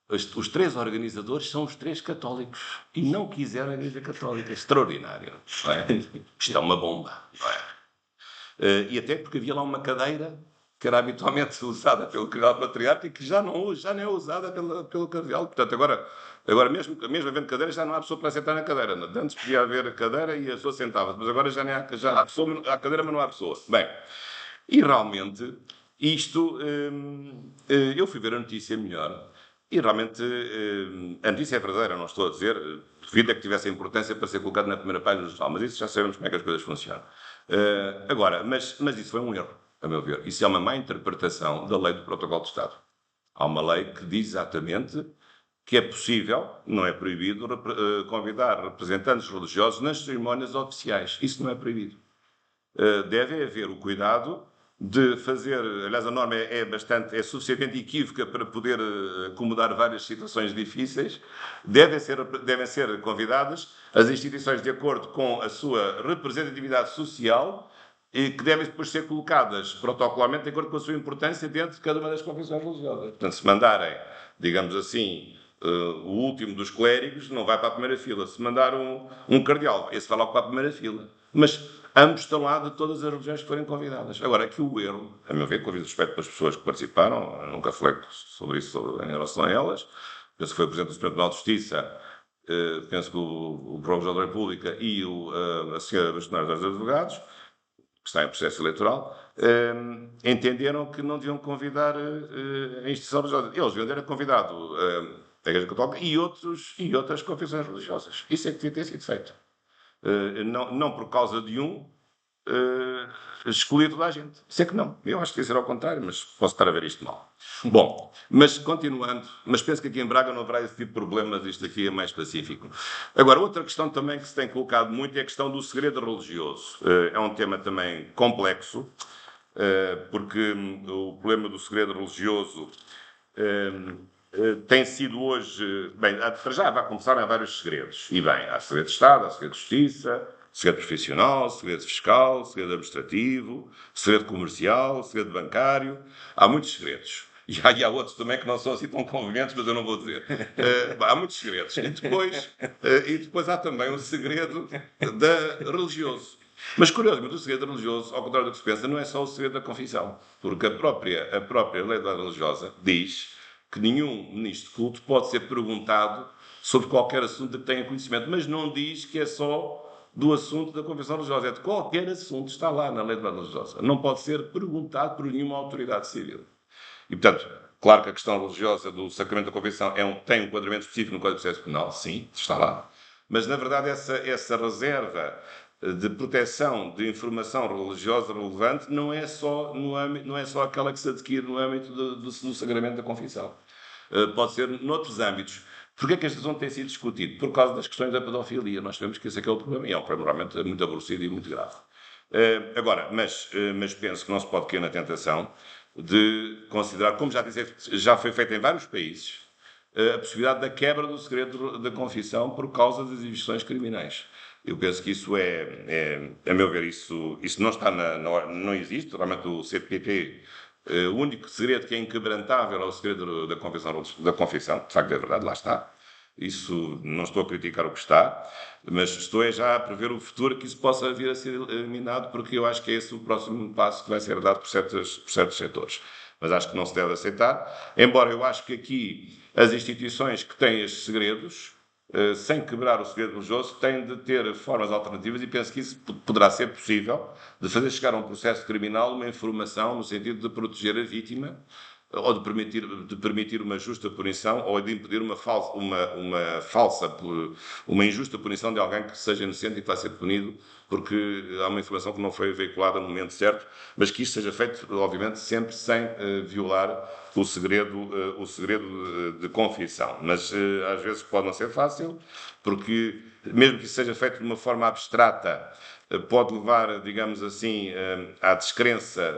Os 3 organizadores são os 3 católicos e não quiseram a Igreja Católica. Extraordinário, não é? Isto é uma bomba, não é? E até porque havia lá uma cadeira que era habitualmente usada pelo Cardeal Patriarca e que já não é usada pelo Cardeal. Portanto, agora mesmo havendo cadeira, já não há pessoa para sentar na cadeira. Antes podia haver a cadeira e a pessoa sentava-se, mas agora já há cadeira, mas não há pessoa. Bem, e realmente, isto, eu fui ver a notícia melhor. E realmente a notícia é verdadeira, não estou a dizer, duvido é que tivesse importância para ser colocado na primeira página do jornal, mas isso já sabemos como é que as coisas funcionam. Agora, mas isso foi um erro, a meu ver. Isso é uma má interpretação da lei do Protocolo de Estado. Há uma lei que diz exatamente que é possível, não é proibido, convidar representantes religiosos nas cerimónias oficiais. Isso não é proibido. Deve haver o cuidado de fazer, aliás a norma é suficientemente equívoca para poder acomodar várias situações difíceis, devem ser convidadas as instituições de acordo com a sua representatividade social e que devem depois ser colocadas protocolarmente de acordo com a sua importância dentro de cada uma das confissões religiosas. Portanto, se mandarem, digamos assim, o último dos clérigos, não vai para a primeira fila. Se mandar um cardeal, esse vai logo para a primeira fila. Mas ambos estão lá de todas as religiões que forem convidadas. Agora, aqui o erro, a meu ver, com o respeito pelas pessoas que participaram, eu nunca falei sobre isso em relação a elas, penso que foi o Presidente do Supremo Tribunal de Justiça, penso que o Procurador da República e a Senhora Bastonária dos Advogados, que está em processo eleitoral, entenderam que não deviam convidar a instituição religiosa. Eles deviam ter convidado a Igreja Católica e outras confissões religiosas. Isso é que devia ter sido feito. Não por causa de excluir toda a gente. Isso é que não. Eu acho que ia ser ao contrário, mas posso estar a ver isto mal. Bom, mas continuando, mas penso que aqui em Braga não haverá esse tipo de problemas, isto aqui é mais pacífico. Agora, outra questão também que se tem colocado muito é a questão do segredo religioso. É um tema também complexo, porque o problema do segredo religioso tem sido hoje... Bem, para já vai começar a vários segredos. E bem, há segredo de Estado, há segredo de Justiça, segredo profissional, segredo fiscal, segredo administrativo, segredo comercial, segredo bancário. Há muitos segredos. E há outros também que não são assim tão convenientes, mas eu não vou dizer. Há muitos segredos. E depois há também o segredo religioso. Mas, curiosamente, o segredo religioso, ao contrário do que se pensa, não é só o segredo da confissão. Porque a própria lei religiosa diz que nenhum ministro de culto pode ser perguntado sobre qualquer assunto de que tenha conhecimento. Mas não diz que é só do assunto da confissão religiosa. É de qualquer assunto, está lá na lei religiosa. Não pode ser perguntado por nenhuma autoridade civil. E, portanto, claro que a questão religiosa do sacramento da confissão tem um enquadramento específico no Código de Processo Penal, sim, está lá. Mas, na verdade, essa reserva de proteção de informação religiosa relevante não é só aquela que se adquire no âmbito do sacramento da confissão. Pode ser noutros âmbitos. Porquê é que este assunto tem sido discutido? Por causa das questões da pedofilia. Nós sabemos que esse é que é o problema, e é um problema realmente muito aborrecido e muito grave. Agora, mas penso que não se pode cair na tentação de considerar, como já disse, já foi feito em vários países, a possibilidade da quebra do segredo da confissão por causa das investigações criminais. Eu penso que isso a meu ver, isso não está não existe. Realmente o CPP, o único segredo que é inquebrantável é o segredo da confissão. De facto é verdade, lá está. Isso, não estou a criticar o que está, mas estou já a prever o futuro que isso possa vir a ser eliminado, porque eu acho que é esse o próximo passo que vai ser dado por certos setores. Mas acho que não se deve aceitar, embora eu acho que aqui as instituições que têm estes segredos, sem quebrar o segredo religioso, têm de ter formas alternativas, e penso que isso poderá ser possível, de fazer chegar a um processo criminal uma informação no sentido de proteger a vítima, ou de permitir uma justa punição, ou de impedir uma injusta punição de alguém que seja inocente e que vai ser punido porque há uma informação que não foi veiculada no momento certo, mas que isto seja feito, obviamente, sempre sem violar o segredo de confissão. Mas às vezes pode não ser fácil, porque mesmo que isso seja feito de uma forma abstrata, pode levar, digamos assim, à descrença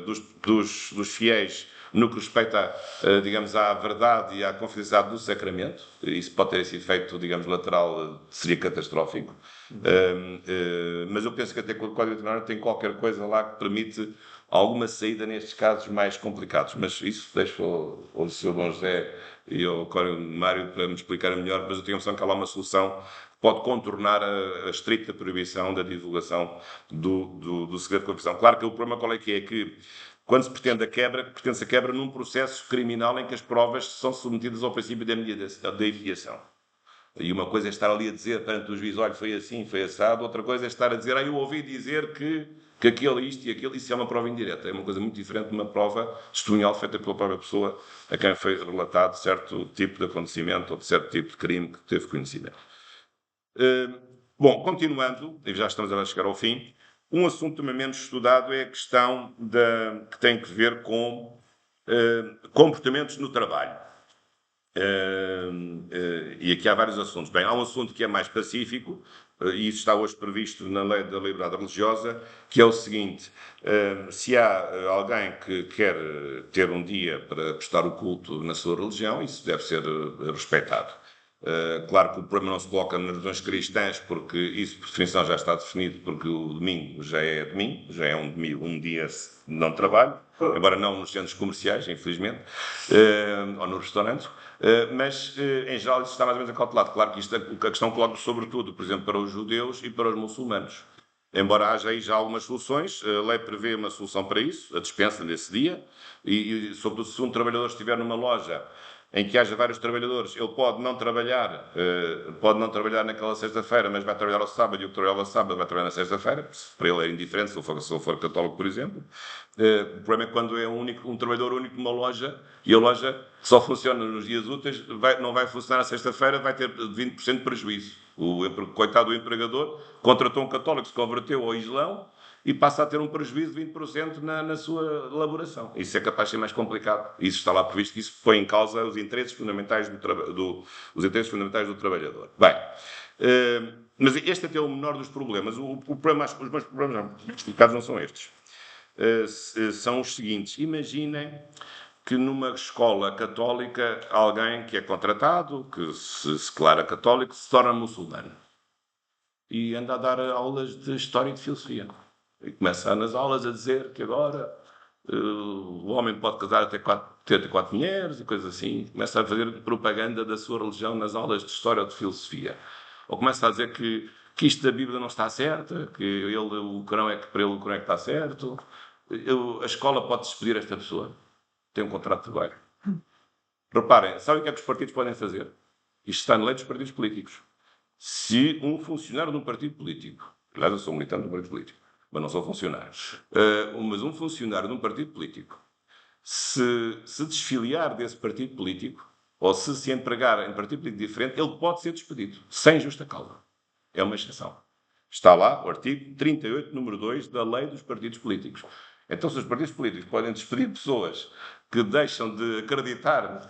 dos fiéis no que respeita, digamos, à verdade e à confidencialidade do sacramento. Isso pode ter esse efeito, digamos, lateral, seria catastrófico. Mas eu penso que até o Código Tribunário tem qualquer coisa lá que permite alguma saída nestes casos mais complicados. Mas isso deixo ao Sr. Dom José e ao Código Mário para me explicar melhor, mas eu tenho a noção que há lá uma solução que pode contornar a estrita proibição da divulgação do segredo de confissão. Claro que o problema qual é que é? Que quando se pretende-se a quebra num processo criminal em que as provas são submetidas ao princípio da imediação. E uma coisa é estar ali a dizer perante o juiz, olha, foi assim, foi assado. Outra coisa é estar a dizer, eu ouvi dizer que aquele, isto e aquilo, isso é uma prova indireta. É uma coisa muito diferente de uma prova testemunhal feita pela própria pessoa a quem foi relatado certo tipo de acontecimento ou de certo tipo de crime que teve conhecimento. Bom, continuando, e já estamos a chegar ao fim, um assunto também menos estudado é a questão que tem que ver com comportamentos no trabalho. E aqui há vários assuntos. Bem, há um assunto que é mais pacífico, e isso está hoje previsto na lei da liberdade religiosa, que é o seguinte: se há alguém que quer ter um dia para prestar o culto na sua religião, isso deve ser respeitado. Claro que o problema não se coloca nas religiões cristãs, porque isso, por definição, já está definido, porque o domingo já é domingo, já é um dia de não trabalho, embora não nos centros comerciais, infelizmente, ou nos restaurantes, mas, em geral, isso está mais ou menos acautelado. Claro que isto, a questão coloca sobretudo, por exemplo, para os judeus e para os muçulmanos. Embora haja aí já algumas soluções, a lei prevê uma solução para isso, a dispensa nesse dia, e sobretudo se um trabalhador estiver numa loja em que haja vários trabalhadores, ele pode não trabalhar naquela sexta-feira, mas vai trabalhar ao sábado, e o que trabalhava ao sábado vai trabalhar na sexta-feira. Para ele é indiferente, se ele for católico, por exemplo. O problema é quando é um trabalhador único numa loja, e a loja só funciona nos dias úteis, não vai funcionar na sexta-feira, vai ter 20% de prejuízo. Coitado do empregador, contratou um católico, se converteu ao Islão, e passa a ter um prejuízo de 20% na sua elaboração. Isso é capaz de ser mais complicado. Isso está lá previsto, que isso põe em causa os interesses fundamentais do trabalhador. Bem, mas este até é o menor dos problemas. Os meus problemas, não são estes. São os seguintes. Imaginem que numa escola católica alguém que é contratado, que se declara católico, se torna muçulmano e anda a dar aulas de história e de filosofia. E começa nas aulas a dizer que agora o homem pode casar ter até 4 mulheres e coisas assim. Começa a fazer propaganda da sua religião nas aulas de história ou de filosofia. Ou começa a dizer que que isto da Bíblia não está certa, que o Corão é que para ele o Corão é que está certo. A escola pode despedir esta pessoa. Tem um contrato de trabalho. Reparem, sabem o que é que os partidos podem fazer? Isto está na lei dos partidos políticos. Se um funcionário de um partido político, aliás, eu sou militante de um partido político, mas não sou funcionário, mas um funcionário de um partido político, se desfiliar desse partido político, ou se empregar em partido político diferente, ele pode ser despedido, sem justa causa. É uma exceção. Está lá o artigo 38, número 2 da lei dos partidos políticos. Então, se os partidos políticos podem despedir pessoas que deixam de acreditar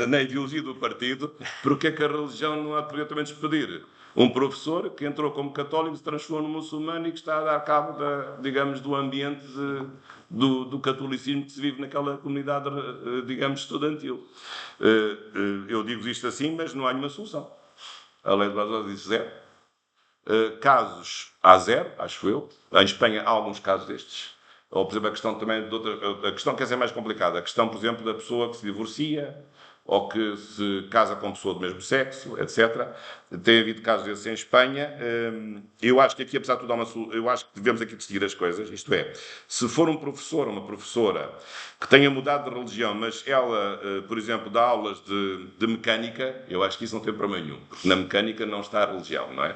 na ideologia do partido, porque é que a religião não há de poder também despedir um professor que entrou como católico, se transformou num muçulmano e que está a dar cabo, digamos, do ambiente do catolicismo que se vive naquela comunidade, digamos, estudantil. Eu digo isto assim, mas não há nenhuma solução. A lei de Blasós diz zero. Casos há zero, acho eu. Em Espanha há alguns casos destes. Ou, por exemplo, a questão também a questão quer ser mais complicada. A questão, por exemplo, da pessoa que se divorcia ou que se casa com pessoa do mesmo sexo, etc. Tem havido casos desses em Espanha. Eu acho que aqui, apesar de tudo, eu acho que devemos aqui decidir as coisas. Isto é, se for um professor ou uma professora que tenha mudado de religião, mas ela, por exemplo, dá aulas de mecânica, eu acho que isso não tem problema nenhum. Porque na mecânica não está a religião, não é?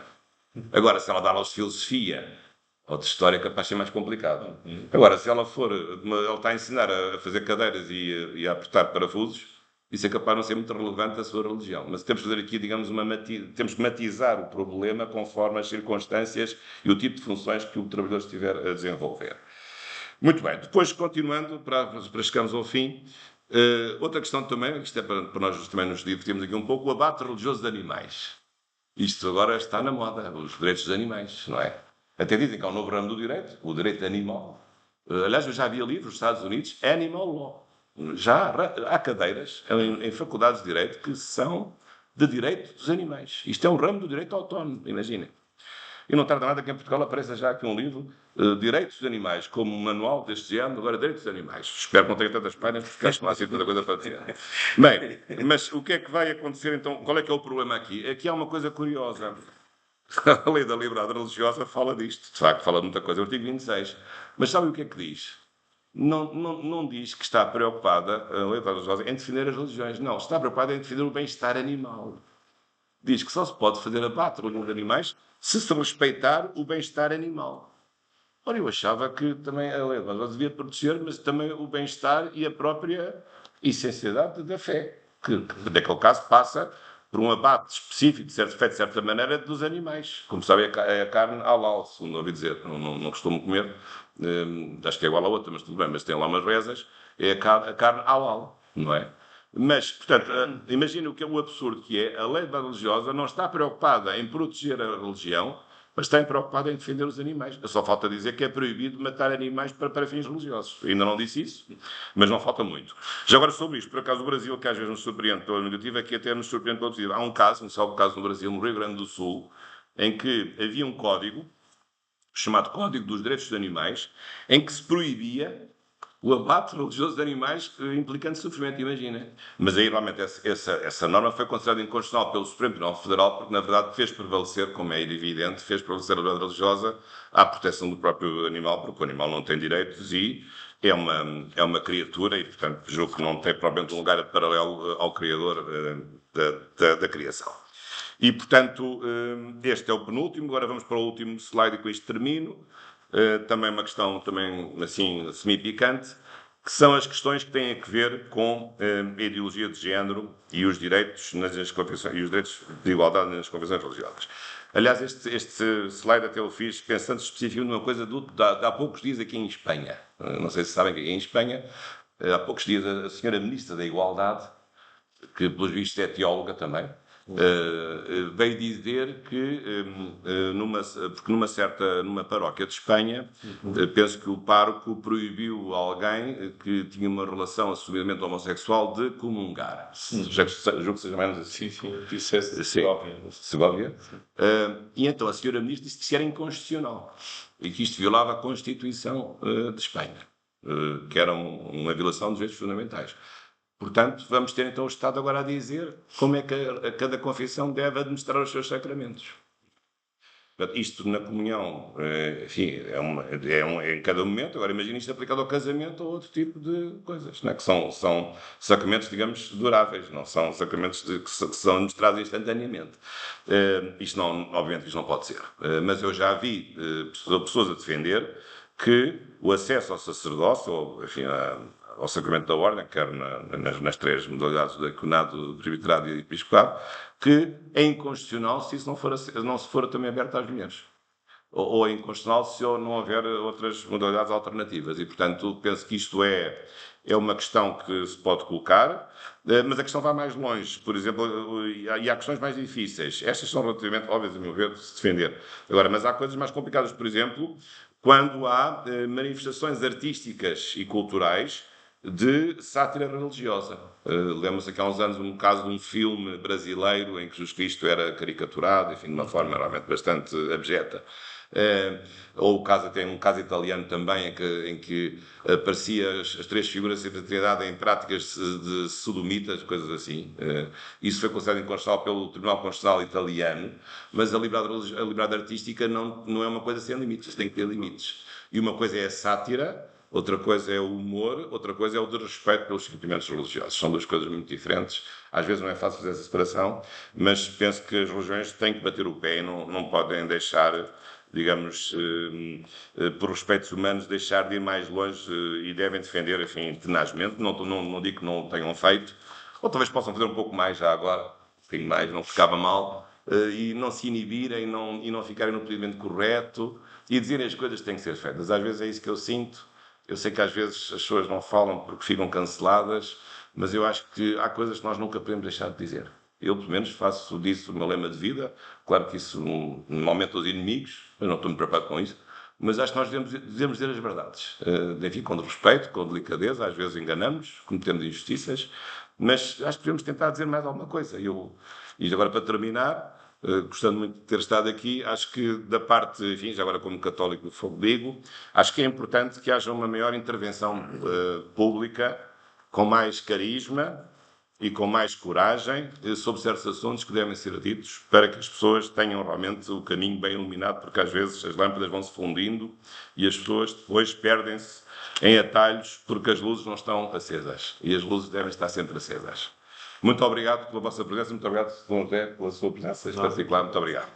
Agora, se ela dá aulas de filosofia ou de história, é capaz de ser mais complicado. Agora, se ela ela está a ensinar a fazer cadeiras e a apertar parafusos, isso é capaz de não ser muito relevante da sua religião. Mas temos que fazer aqui, digamos, temos que matizar o problema conforme as circunstâncias e o tipo de funções que o trabalhador estiver a desenvolver. Muito bem, depois, continuando, para chegarmos ao fim, outra questão também, isto é para nós também nos divertirmos aqui um pouco, o abate religioso de animais. Isto agora está na moda, os direitos dos animais, não é? Até dizem que há um novo ramo do direito, o direito animal. Aliás, eu já havia livros nos Estados Unidos, Animal Law. Já há cadeiras em faculdades de direito que são de direito dos animais. Isto é um ramo do direito autónomo, imaginem. E não tarda nada que em Portugal apareça já aqui um livro, Direitos dos Animais, como um manual deste género, agora Direitos dos Animais. Espero que não tenha tantas páginas, porque acho que não há assim tanta coisa para dizer. Bem, mas o que é que vai acontecer então? Qual é que é o problema aqui? Aqui há uma coisa curiosa. A lei da liberdade religiosa fala disto. De facto, fala de muita coisa. O artigo 26. Mas sabe o que é que diz? Não diz que está preocupada, a lei da religiosa, em defender as religiões. Não, está preocupada em defender o bem-estar animal. Diz que só se pode fazer abate de animais se respeitar o bem-estar animal. Ora, eu achava que também a lei da religiosa devia proteger, mas também o bem-estar e a própria essencialidade da fé, que naquele caso passa por um abate específico, feito de certa maneira, dos animais. Como sabem, é a carne halal, segundo ouvi dizer. Não costumo comer, acho que é igual a outra, mas tudo bem, mas tem lá umas rezas, é a carne halal, não é? Mas, portanto, imagina o absurdo que é, a lei religiosa não está preocupada em proteger a religião, mas está preocupada em defender os animais. Só falta dizer que é proibido matar animais para fins religiosos. Ainda não disse isso, mas não falta muito. Já agora sobre isto, por acaso o Brasil, que às vezes nos surpreende pela negativa, aqui até nos surpreende pela positiva. Há um caso, no Brasil, no Rio Grande do Sul, em que havia um código, chamado Código dos Direitos dos Animais, em que se proibia o abate religioso de animais implicando sofrimento, imagina. Mas aí, realmente, essa norma foi considerada inconstitucional pelo Supremo Tribunal Federal, porque, na verdade, fez prevalecer, como é evidente, fez prevalecer a liberdade religiosa à proteção do próprio animal, porque o animal não tem direitos e é uma criatura e, portanto, julgo que não tem propriamente um lugar paralelo ao Criador da criação. E, portanto, este é o penúltimo. Agora vamos para o último slide e com isto termino. Também uma questão assim, semi-picante, que são as questões que têm a ver com a ideologia de género e os direitos e os direitos de igualdade nas convenções religiosas. Aliás, este slide até eu fiz pensando especificamente numa coisa de há poucos dias aqui em Espanha. Não sei se sabem que em Espanha, há poucos dias, a senhora Ministra da Igualdade, que pelos vistos é teóloga também, veio dizer que porque numa paróquia de Espanha, penso que o pároco proibiu alguém que tinha uma relação assumidamente homossexual de comungar. Julgo que seja mais assim. Sim, dissesse Segovia. E então a senhora ministra disse que isso era inconstitucional e que isto violava a Constituição de Espanha, que era uma violação dos direitos fundamentais. Portanto, vamos ter então o Estado agora a dizer como é que cada confissão deve administrar os seus sacramentos. Portanto, isto na comunhão, enfim, é em cada momento. Agora imagina isto aplicado ao casamento ou outro tipo de coisas, não é? Que são sacramentos, digamos, duráveis, não são sacramentos que são administrados instantaneamente. Isto não, obviamente, isto não pode ser. Mas eu já vi pessoas a defender que o acesso ao sacerdócio, ou, enfim, ao sacramento da ordem, quer nas três modalidades do diaconado, do presbiterado e do episcopado, que é inconstitucional se isso não se for também aberto às mulheres. Ou é inconstitucional se não houver outras modalidades alternativas. E, portanto, penso que isto é uma questão que se pode colocar, mas a questão vai mais longe. Por exemplo, e há questões mais difíceis. Estas são relativamente óbvias, a meu ver, de se defender. Agora, mas há coisas mais complicadas. Por exemplo, quando há manifestações artísticas e culturais de sátira religiosa. Lembro-se aqui há uns anos um caso de um filme brasileiro em que Jesus Cristo era caricaturado, enfim, de uma forma realmente bastante abjeta. Ou tem um caso italiano também em que aparecia as três figuras da Trindade em práticas de sodomitas, coisas assim. Isso foi considerado inconstitucional pelo Tribunal Constitucional italiano, mas a liberdade artística não é uma coisa sem limites, tem que ter limites. E uma coisa é a sátira, outra coisa é o humor, outra coisa é o desrespeito pelos sentimentos religiosos. São duas coisas muito diferentes. Às vezes não é fácil fazer essa separação, mas penso que as religiões têm que bater o pé e não podem deixar, digamos, por respeitos humanos, deixar de ir mais longe e devem defender, enfim, tenazmente. Não digo que não tenham feito, ou talvez possam fazer um pouco mais já agora, um pouquinho mais, não ficava mal, e não se inibirem e não ficarem no procedimento correto e dizerem as coisas que têm que ser feitas. Às vezes é isso que eu sinto. Eu sei que às vezes as pessoas não falam porque ficam canceladas, mas eu acho que há coisas que nós nunca podemos deixar de dizer. Eu, pelo menos, faço disso o meu lema de vida. Claro que isso não aumenta os inimigos, eu não estou muito preocupado com isso, mas acho que nós devemos dizer as verdades. Enfim, com respeito, com delicadeza, às vezes enganamos, cometemos injustiças, mas acho que devemos tentar dizer mais alguma coisa. E agora, para terminar, gostando muito de ter estado aqui, acho que da parte, enfim, já agora como católico do fogo digo, acho que é importante que haja uma maior intervenção pública, com mais carisma e com mais coragem sobre certos assuntos que devem ser ditos para que as pessoas tenham realmente o caminho bem iluminado, porque às vezes as lâmpadas vão se fundindo e as pessoas depois perdem-se em atalhos porque as luzes não estão acesas e as luzes devem estar sempre acesas. Muito obrigado pela vossa presença, muito obrigado, Dom José, pela sua presença em particular. Muito obrigado.